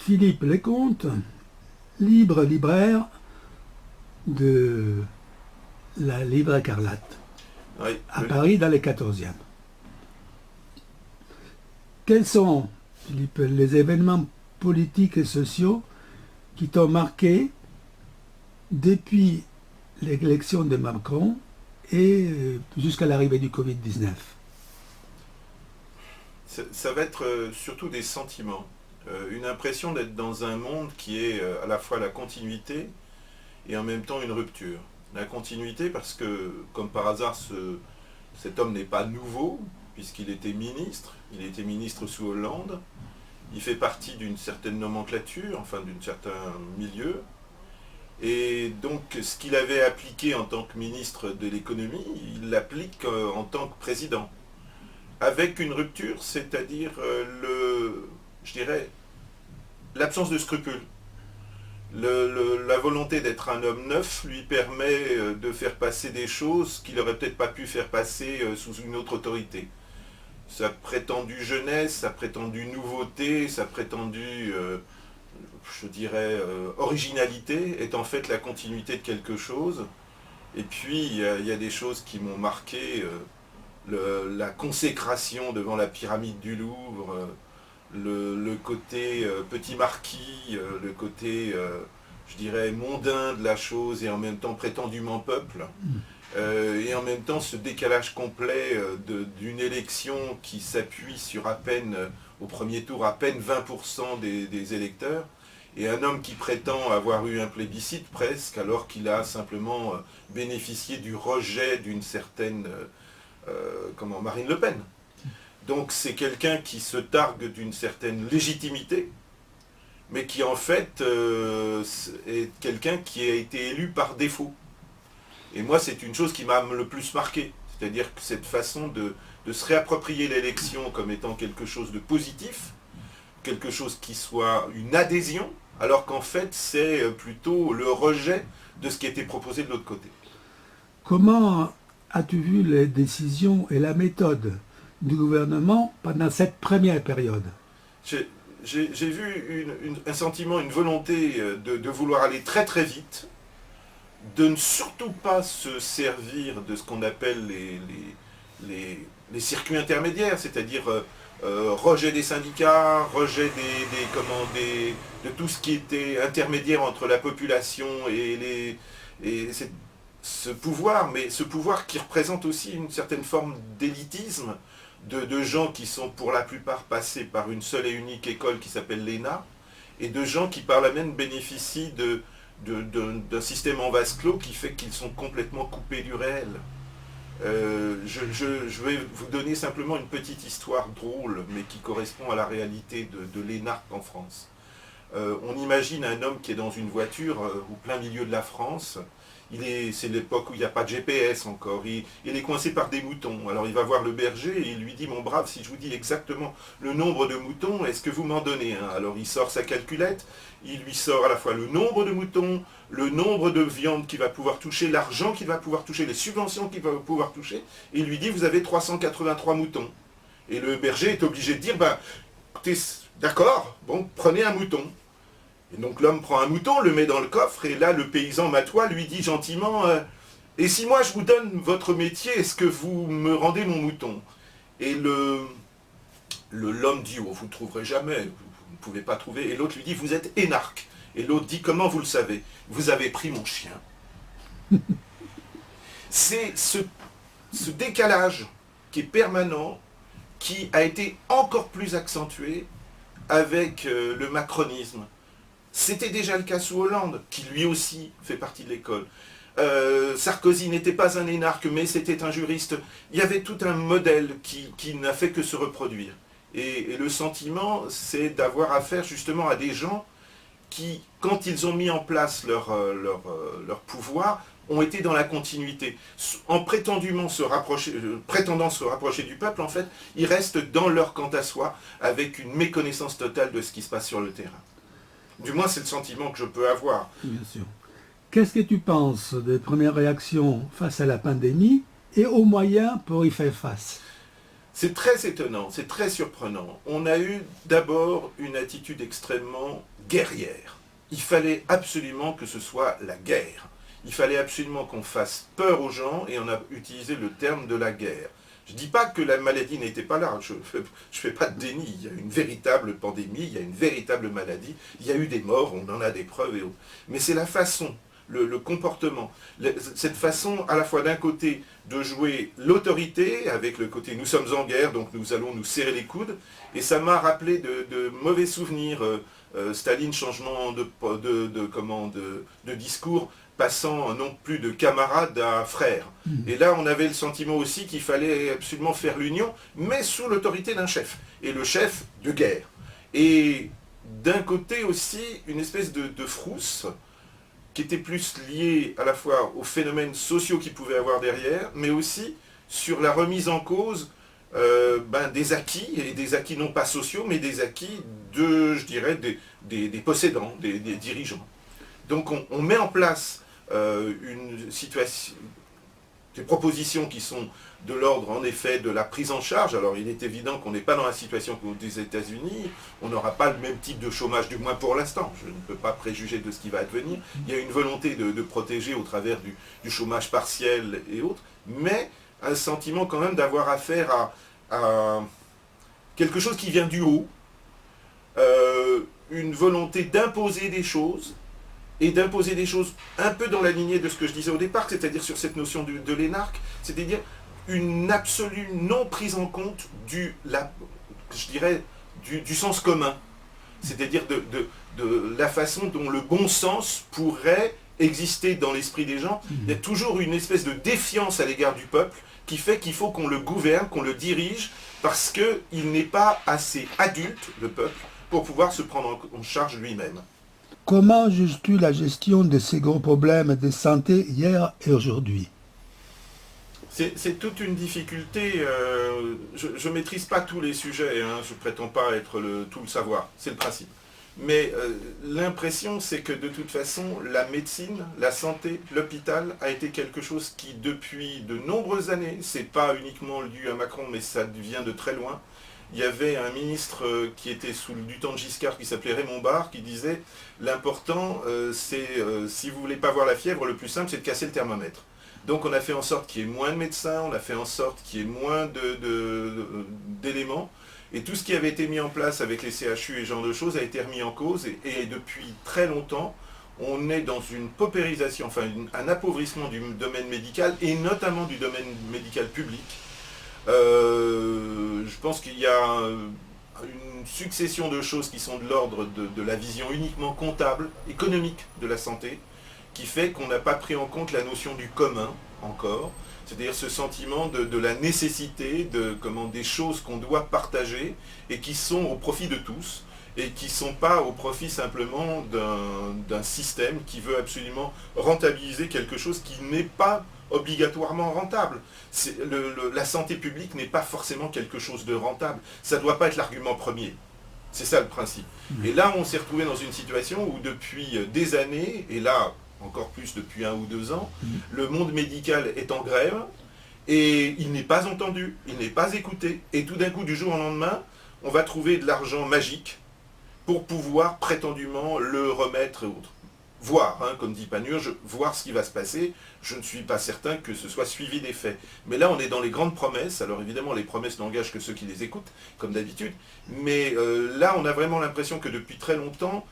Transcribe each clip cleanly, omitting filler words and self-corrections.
Philippe Lecomte, libraire de la Livre Écarlate, Oui, à Paris dans les 14e. Quels sont, Philippe, les événements politiques et sociaux qui t'ont marqué depuis l'élection de Macron et jusqu'à l'arrivée du Covid-19? ça va être surtout des sentiments. Une impression d'être dans un monde qui est à la fois la continuité et en même temps une rupture. La continuité parce que, comme par hasard, cet homme n'est pas nouveau, puisqu'il était ministre. Il était ministre sous Hollande. Il fait partie d'une certaine nomenclature, enfin d'un certain milieu. Et donc, ce qu'il avait appliqué en tant que ministre de l'économie, il l'applique en tant que président. Avec une rupture, c'est-à-dire je dirais, l'absence de scrupules. La volonté d'être un homme neuf lui permet de faire passer des choses qu'il n'aurait peut-être pas pu faire passer sous une autre autorité. Sa prétendue jeunesse, sa prétendue nouveauté, sa prétendue, je dirais, originalité est en fait la continuité de quelque chose. Et puis, il y a des choses qui m'ont marqué, la consécration devant la pyramide du Louvre, le côté petit marquis, le côté, je dirais, mondain de la chose et en même temps prétendument peuple. Et en même temps ce décalage complet d'une élection qui s'appuie sur à peine, au premier tour, à peine 20% des électeurs, et un homme qui prétend avoir eu un plébiscite presque, alors qu'il a simplement bénéficié du rejet d'une certaine Marine Le Pen. Donc c'est quelqu'un qui se targue d'une certaine légitimité, mais qui en fait est quelqu'un qui a été élu par défaut. Et moi c'est une chose qui m'a le plus marqué, c'est-à-dire que cette façon de se réapproprier l'élection comme étant quelque chose de positif, quelque chose qui soit une adhésion, alors qu'en fait c'est plutôt le rejet de ce qui a été proposé de l'autre côté. Comment as-tu vu les décisions et la méthode du gouvernement pendant cette première période? J'ai vu un sentiment, une volonté de vouloir aller très très vite, de ne surtout pas se servir de ce qu'on appelle les circuits intermédiaires, c'est-à-dire rejet des syndicats, rejet de tout ce qui était intermédiaire entre la population et ce pouvoir, mais ce pouvoir qui représente aussi une certaine forme d'élitisme, de gens qui sont pour la plupart passés par une seule et unique école qui s'appelle l'ENA, et de gens qui par là même bénéficient d'un système en vase clos qui fait qu'ils sont complètement coupés du réel. Je vais vous donner simplement une petite histoire drôle, mais qui correspond à la réalité de l'énarque en France. On imagine un homme qui est dans une voiture au plein milieu de la France. C'est l'époque où il n'y a pas de GPS encore. Il est coincé par des moutons. Alors il va voir le berger et il lui dit « Mon brave, si je vous dis exactement le nombre de moutons, est-ce que vous m'en donnez un ?» Alors il sort sa calculette, il lui sort à la fois le nombre de moutons, le nombre de viandes qu'il va pouvoir toucher, l'argent qu'il va pouvoir toucher, les subventions qu'il va pouvoir toucher, et il lui dit « Vous avez 383 moutons. » Et le berger est obligé de dire « Écoutez, d'accord, bon, prenez un mouton. » Et donc l'homme prend un mouton, le met dans le coffre, et là le paysan matois lui dit gentiment « Et si moi je vous donne votre métier, est-ce que vous me rendez mon mouton ?» Et l'homme dit « Oh, vous ne trouverez jamais, vous ne pouvez pas trouver. » Et l'autre lui dit « Vous êtes énarque. » Et l'autre dit « Comment vous le savez? Vous avez pris mon chien. » C'est ce décalage qui est permanent, qui a été encore plus accentué avec le macronisme. C'était déjà le cas sous Hollande, qui lui aussi fait partie de l'école. Sarkozy n'était pas un énarque, mais c'était un juriste. Il y avait tout un modèle qui n'a fait que se reproduire. Et le sentiment, c'est d'avoir affaire justement à des gens qui, quand ils ont mis en place leur pouvoir, ont été dans la continuité. En prétendant se rapprocher du peuple, en fait, ils restent dans leur quant à soi, avec une méconnaissance totale de ce qui se passe sur le terrain. Du moins, c'est le sentiment que je peux avoir. Bien sûr. Qu'est-ce que tu penses des premières réactions face à la pandémie et aux moyens pour y faire face? C'est très étonnant, c'est très surprenant. On a eu d'abord une attitude extrêmement guerrière. Il fallait absolument que ce soit la guerre. Il fallait absolument qu'on fasse peur aux gens et on a utilisé le terme de la guerre. Je ne dis pas que la maladie n'était pas là, je ne fais pas de déni. Il y a une véritable pandémie, il y a une véritable maladie, il y a eu des morts, on en a des preuves et autres. Mais c'est la façon, le comportement, cette façon à la fois d'un côté de jouer l'autorité avec le côté nous sommes en guerre donc nous allons nous serrer les coudes, et ça m'a rappelé de mauvais souvenirs, Staline, changement de discours, passant non plus de camarade à frère. Et là on avait le sentiment aussi qu'il fallait absolument faire l'union, mais sous l'autorité d'un chef, et le chef de guerre. Et d'un côté aussi une espèce de frousse, qui était plus lié à la fois aux phénomènes sociaux qu'il pouvait avoir derrière, mais aussi sur la remise en cause des acquis, et des acquis non pas sociaux, mais des acquis je dirais, des possédants, des dirigeants. Donc on met en place une situation, des propositions qui sont de l'ordre en effet de la prise en charge. Alors il est évident qu'on n'est pas dans la situation des États-Unis, on n'aura pas le même type de chômage, du moins pour l'instant, je ne peux pas préjuger de ce qui va advenir. Il y a une volonté de protéger au travers du chômage partiel et autres, mais un sentiment quand même d'avoir affaire à quelque chose qui vient du haut, une volonté d'imposer des choses, et d'imposer des choses un peu dans la lignée de ce que je disais au départ, c'est-à-dire sur cette notion de l'énarque, c'est-à-dire une absolue non prise en compte du sens commun, c'est-à-dire de la façon dont le bon sens pourrait exister dans l'esprit des gens. Il y a toujours une espèce de défiance à l'égard du peuple qui fait qu'il faut qu'on le gouverne, qu'on le dirige, parce qu'il n'est pas assez adulte, le peuple, pour pouvoir se prendre en charge lui-même. Comment juges-tu la gestion de ces gros problèmes de santé hier et aujourd'hui? C'est toute une difficulté. Je ne maîtrise pas tous les sujets, hein, je ne prétends pas être tout le savoir, c'est le principe. Mais l'impression, c'est que de toute façon, la médecine, la santé, l'hôpital a été quelque chose qui, depuis de nombreuses années, c'est pas uniquement dû à Macron, mais ça vient de très loin. Il y avait un ministre qui était du temps de Giscard, qui s'appelait Raymond Barre, qui disait « L'important, c'est, si vous ne voulez pas voir la fièvre, le plus simple, c'est de casser le thermomètre ». Donc on a fait en sorte qu'il y ait moins de médecins, on a fait en sorte qu'il y ait moins d'éléments, et tout ce qui avait été mis en place avec les CHU et ce genre de choses a été remis en cause, et depuis très longtemps, on est dans une paupérisation, enfin un appauvrissement du domaine médical, et notamment du domaine médical public. Je pense qu'il y a une succession de choses qui sont de l'ordre de la vision uniquement comptable, économique de la santé, qui fait qu'on n'a pas pris en compte la notion du commun encore, c'est-à-dire ce sentiment de la nécessité des choses qu'on doit partager et qui sont au profit de tous, et qui ne sont pas au profit simplement d'un système qui veut absolument rentabiliser quelque chose qui n'est pas obligatoirement rentable. La santé publique n'est pas forcément quelque chose de rentable. Ça ne doit pas être l'argument premier. C'est ça le principe. Et là, on s'est retrouvé dans une situation où depuis des années, et là, encore plus depuis 1 ou 2 ans, le monde médical est en grève, et il n'est pas entendu, il n'est pas écouté. Et tout d'un coup, du jour au lendemain, on va trouver de l'argent magique pour pouvoir prétendument le remettre et autres. Voir, hein, comme dit Panurge, voir ce qui va se passer. Je ne suis pas certain que ce soit suivi des faits. Mais là, on est dans les grandes promesses. Alors évidemment, les promesses n'engagent que ceux qui les écoutent, comme d'habitude. Mais là, on a vraiment l'impression que depuis très longtemps,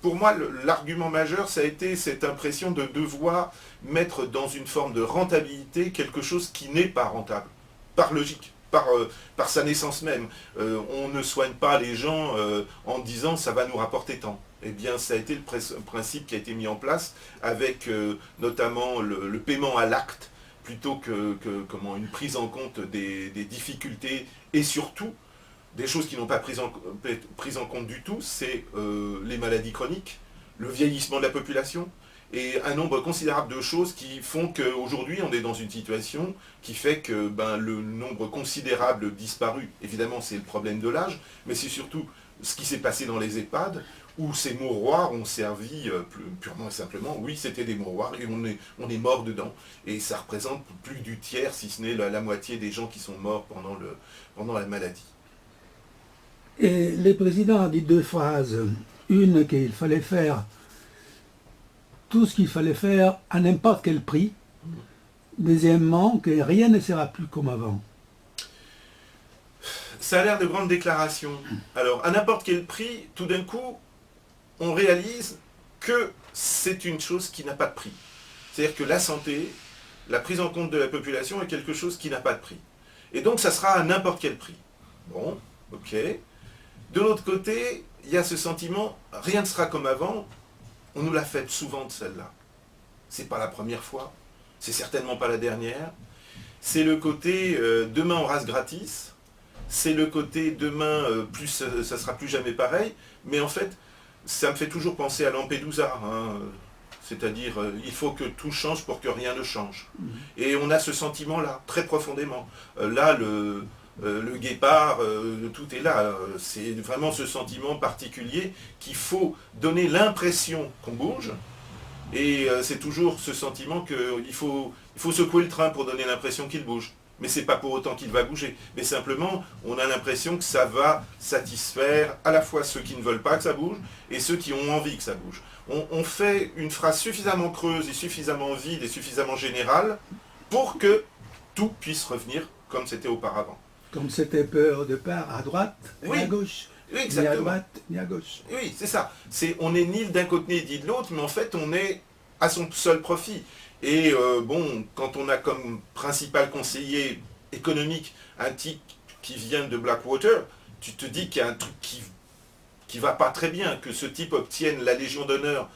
pour moi, l'argument majeur, ça a été cette impression de devoir mettre dans une forme de rentabilité quelque chose qui n'est pas rentable, par logique. Par sa naissance même. On ne soigne pas les gens en disant ça va nous rapporter tant. Eh bien, ça a été le principe qui a été mis en place avec notamment le paiement à l'acte plutôt que une prise en compte des difficultés et surtout des choses qui n'ont pas pris en compte du tout, c'est les maladies chroniques, le vieillissement de la population, et un nombre considérable de choses qui font qu'aujourd'hui on est dans une situation qui fait que le nombre considérable disparu, évidemment c'est le problème de l'âge, mais c'est surtout ce qui s'est passé dans les EHPAD, où ces mouroirs ont servi purement et simplement, oui, c'était des mouroirs et on est mort dedans. Et ça représente plus du tiers, si ce n'est la moitié des gens qui sont morts pendant la maladie. Et le président a dit deux phrases. Une, qu'il fallait faire tout ce qu'il fallait faire à n'importe quel prix. Deuxièmement, que rien ne sera plus comme avant. Ça a l'air de grandes déclarations. Alors, à n'importe quel prix, tout d'un coup, on réalise que c'est une chose qui n'a pas de prix. C'est-à-dire que la santé, la prise en compte de la population est quelque chose qui n'a pas de prix. Et donc, ça sera à n'importe quel prix. Bon, ok. De l'autre côté, il y a ce sentiment, rien ne sera comme avant. On nous l'a fait souvent de celle-là. C'est pas la première fois. C'est certainement pas la dernière. C'est le côté demain on rase gratis. C'est le côté demain ça sera plus jamais pareil. Mais en fait, ça me fait toujours penser à Lampedusa. Hein. C'est-à-dire, il faut que tout change pour que rien ne change. Et on a ce sentiment-là, très profondément. Là, le guépard, tout est là. C'est vraiment ce sentiment particulier qu'il faut donner l'impression qu'on bouge. Et c'est toujours ce sentiment qu'il faut secouer le train pour donner l'impression qu'il bouge. Mais ce n'est pas pour autant qu'il va bouger. Mais simplement, on a l'impression que ça va satisfaire à la fois ceux qui ne veulent pas que ça bouge et ceux qui ont envie que ça bouge. On fait une phrase suffisamment creuse et suffisamment vide et suffisamment générale pour que tout puisse revenir comme c'était auparavant. Comme c'était peu au départ, à droite et Oui. à gauche. Oui, exactement. Ni à droite, ni à gauche. Oui, c'est ça. On n'est ni d'un côté ni de l'autre, mais en fait, on est à son seul profit. Et bon, quand on a comme principal conseiller économique un type qui vient de Blackwater, tu te dis qu'il y a un truc qui va pas très bien, que ce type obtienne la Légion d'honneur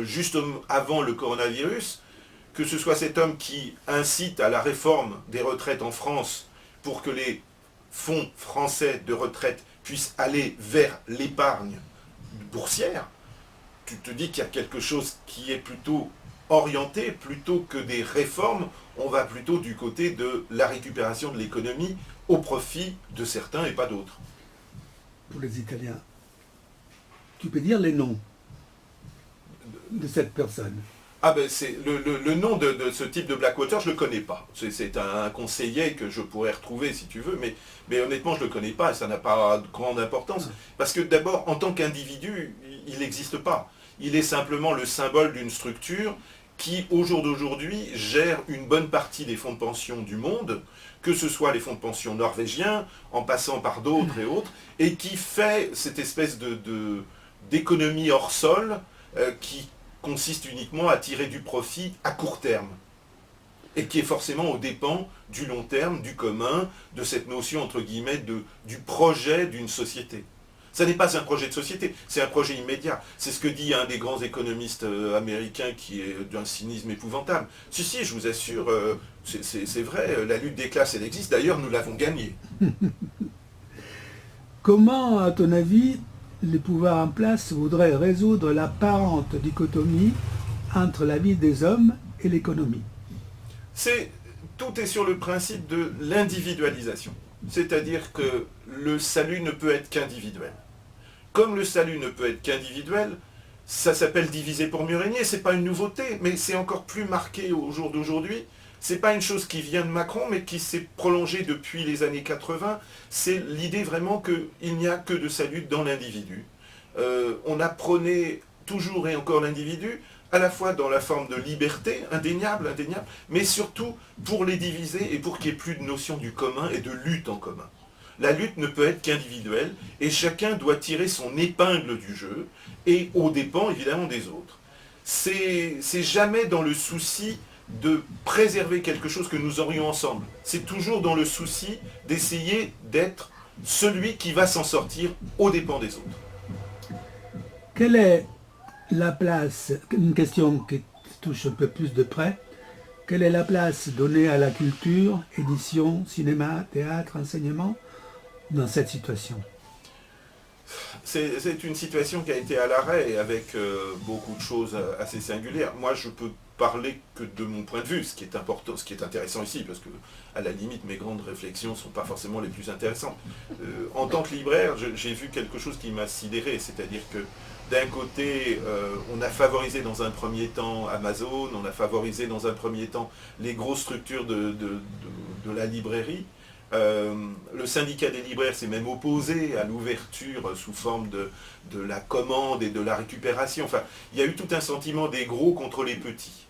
juste avant le coronavirus, que ce soit cet homme qui incite à la réforme des retraites en France pour que les fonds français de retraite puissent aller vers l'épargne boursière, tu te dis qu'il y a quelque chose qui est plutôt orienté, plutôt que des réformes, on va plutôt du côté de la récupération de l'économie au profit de certains et pas d'autres. Pour les Italiens, tu peux dire les noms de cette personne. Ah ben c'est le nom de ce type de Blackwater, je ne le connais pas. C'est un conseiller que je pourrais retrouver si tu veux, mais honnêtement je ne le connais pas et ça n'a pas de grande importance. Parce que d'abord, en tant qu'individu, il n'existe pas. Il est simplement le symbole d'une structure qui, au jour d'aujourd'hui, gère une bonne partie des fonds de pension du monde, que ce soit les fonds de pension norvégiens, en passant par d'autres et autres, et qui fait cette espèce d'économie hors sol qui consiste uniquement à tirer du profit à court terme et qui est forcément aux dépens du long terme, du commun, de cette notion entre guillemets du projet d'une société. Ça n'est pas un projet de société, c'est un projet immédiat. C'est ce que dit un des grands économistes américains qui est d'un cynisme épouvantable. Si, je vous assure, c'est vrai, la lutte des classes, elle existe. D'ailleurs, nous l'avons gagnée. Comment, à ton avis, les pouvoirs en place voudraient résoudre l'apparente dichotomie entre la vie des hommes et l'économie? Tout est sur le principe de l'individualisation. C'est-à-dire que le salut ne peut être qu'individuel. Comme le salut ne peut être qu'individuel, ça s'appelle diviser pour mieux régner. C'est pas une nouveauté, mais c'est encore plus marqué au jour d'aujourd'hui. C'est pas une chose qui vient de Macron, mais qui s'est prolongée depuis les années 80. C'est l'idée vraiment qu'il n'y a que de salut dans l'individu. On a prôné toujours et encore l'individu, à la fois dans la forme de liberté, indéniable, mais surtout pour les diviser et pour qu'il n'y ait plus de notion du commun et de lutte en commun. La lutte ne peut être qu'individuelle et chacun doit tirer son épingle du jeu et aux dépens évidemment des autres. C'est jamais dans le souci de préserver quelque chose que nous aurions ensemble. C'est toujours dans le souci d'essayer d'être celui qui va s'en sortir aux dépens des autres. Quelle est la place, une question qui touche un peu plus de près, quelle est la place donnée à la culture, édition, cinéma, théâtre, enseignement dans cette situation? C'est une situation qui a été à l'arrêt avec beaucoup de choses assez singulières. Moi, je peux parler que de mon point de vue, ce qui est important, ce qui est intéressant ici, parce que à la limite, mes grandes réflexions ne sont pas forcément les plus intéressantes. En tant que libraire, j'ai vu quelque chose qui m'a sidéré, c'est-à-dire que d'un côté, on a favorisé dans un premier temps Amazon, on a favorisé dans un premier temps les grosses structures de la librairie. Le syndicat des libraires s'est même opposé à l'ouverture sous forme de la commande et de la récupération. Enfin, il y a eu tout un sentiment des gros contre les petits.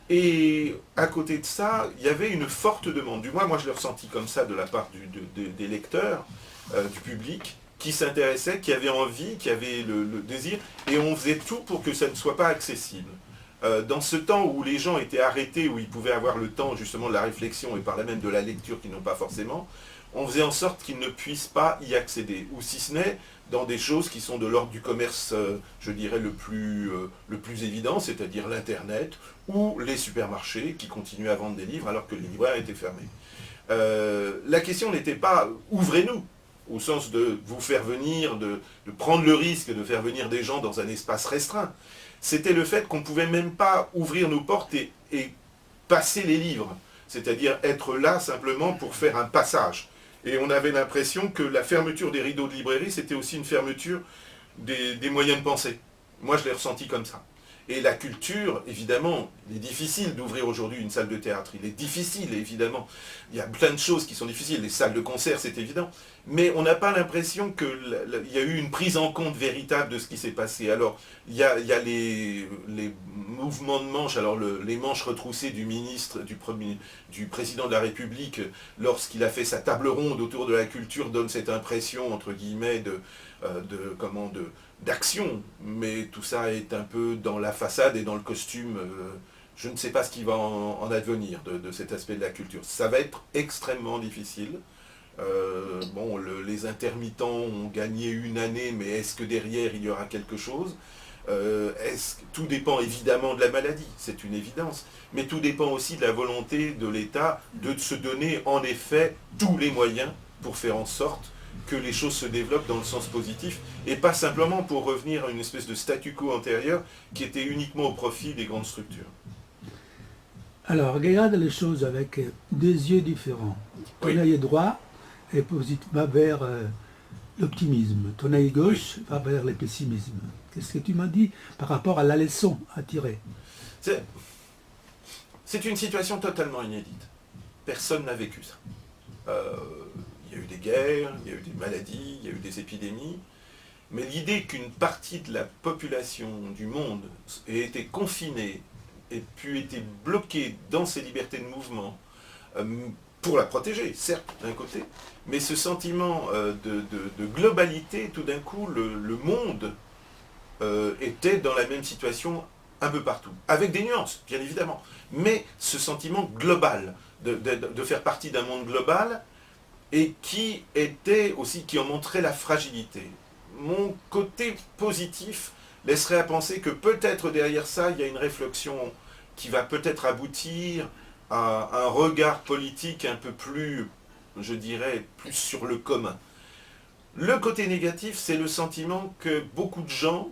Et à côté de ça, il y avait une forte demande. Du moins, moi je l'ai ressenti comme ça de la part des lecteurs, du public, qui s'intéressaient, qui avaient envie, qui avaient le désir, et on faisait tout pour que ça ne soit pas accessible. Dans ce temps où les gens étaient arrêtés, où ils pouvaient avoir le temps justement de la réflexion et par là même de la lecture qu'ils n'ont pas forcément, on faisait en sorte qu'ils ne puissent pas y accéder. Ou si ce n'est dans des choses qui sont de l'ordre du commerce, je dirais, le plus évident, c'est-à-dire l'Internet, ou les supermarchés qui continuaient à vendre des livres alors que les libraires étaient fermés. La question n'était pas « ouvrez-nous », au sens de vous faire venir, de prendre le risque de faire venir des gens dans un espace restreint. C'était le fait qu'on ne pouvait même pas ouvrir nos portes et passer les livres, c'est-à-dire être là simplement pour faire un passage. Et on avait l'impression que la fermeture des rideaux de librairie, c'était aussi une fermeture des moyens de penser. Moi, je l'ai ressenti comme ça. Et la culture, évidemment, il est difficile d'ouvrir aujourd'hui une salle de théâtre. Il est difficile, évidemment. Il y a plein de choses qui sont difficiles. Les salles de concert, c'est évident. Mais on n'a pas l'impression qu'il y a eu une prise en compte véritable de ce qui s'est passé. Alors, il y a les mouvements de manches, alors les manches retroussées du ministre, du président de la République, lorsqu'il a fait sa table ronde autour de la culture, donne cette impression, entre guillemets, d'action, mais tout ça est un peu dans la façade et dans le costume. Je ne sais pas ce qui va en advenir de cet aspect de la culture. Ça va être extrêmement difficile. Les intermittents ont gagné une année, mais est-ce que derrière il y aura quelque chose? Tout dépend évidemment de la maladie, c'est une évidence, mais tout dépend aussi de la volonté de l'État de se donner en effet tous les moyens pour faire en sorte que les choses se développent dans le sens positif, et pas simplement pour revenir à une espèce de statu quo antérieur qui était uniquement au profit des grandes structures. Alors, regarde les choses avec des yeux différents. Ton Oui. œil droit est va vers l'optimisme, ton œil gauche va vers le pessimisme. Qu'est-ce que tu m'as dit par rapport à la leçon à tirer? C'est une situation totalement inédite. Personne n'a vécu ça. Il y a eu des guerres, il y a eu des maladies, il y a eu des épidémies, mais l'idée qu'une partie de la population du monde ait été confinée et pu être bloquée dans ses libertés de mouvement pour la protéger, certes, d'un côté, mais ce sentiment de globalité, tout d'un coup, le monde était dans la même situation un peu partout, avec des nuances, bien évidemment, mais ce sentiment global, de faire partie d'un monde global, et qui en montrait la fragilité. Mon côté positif laisserait à penser que peut-être derrière ça, il y a une réflexion qui va peut-être aboutir à un regard politique un peu plus, je dirais, plus sur le commun. Le côté négatif, c'est le sentiment que beaucoup de gens,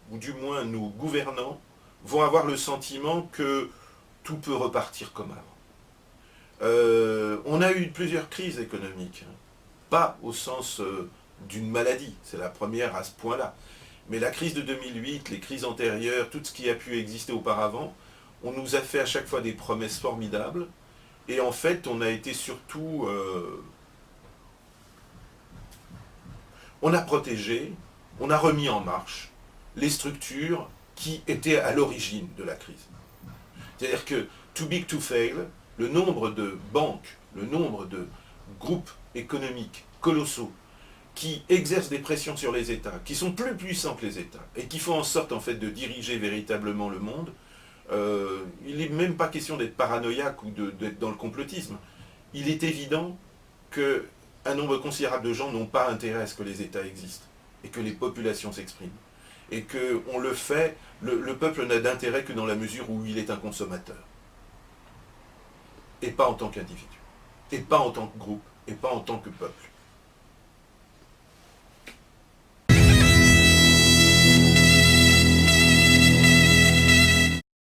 ou du moins nos gouvernants, vont avoir le sentiment que tout peut repartir comme avant. On a eu plusieurs crises économiques, pas au sens d'une maladie, c'est la première à ce point-là, mais la crise de 2008, les crises antérieures, tout ce qui a pu exister auparavant, on nous a fait à chaque fois des promesses formidables, et en fait on a été surtout... on a protégé, on a remis en marche les structures qui étaient à l'origine de la crise. C'est-à-dire que too big to fail, le nombre de banques, le nombre de groupes économiques colossaux qui exercent des pressions sur les États, qui sont plus puissants que les États, et qui font en sorte en fait de diriger véritablement le monde, il n'est même pas question d'être paranoïaque ou d'être dans le complotisme. Il est évident qu'un nombre considérable de gens n'ont pas intérêt à ce que les États existent, et que les populations s'expriment. Et qu'on le fait, le peuple n'a d'intérêt que dans la mesure où il est un consommateur. Et pas en tant qu'individu. Et pas en tant que groupe. Et pas en tant que peuple.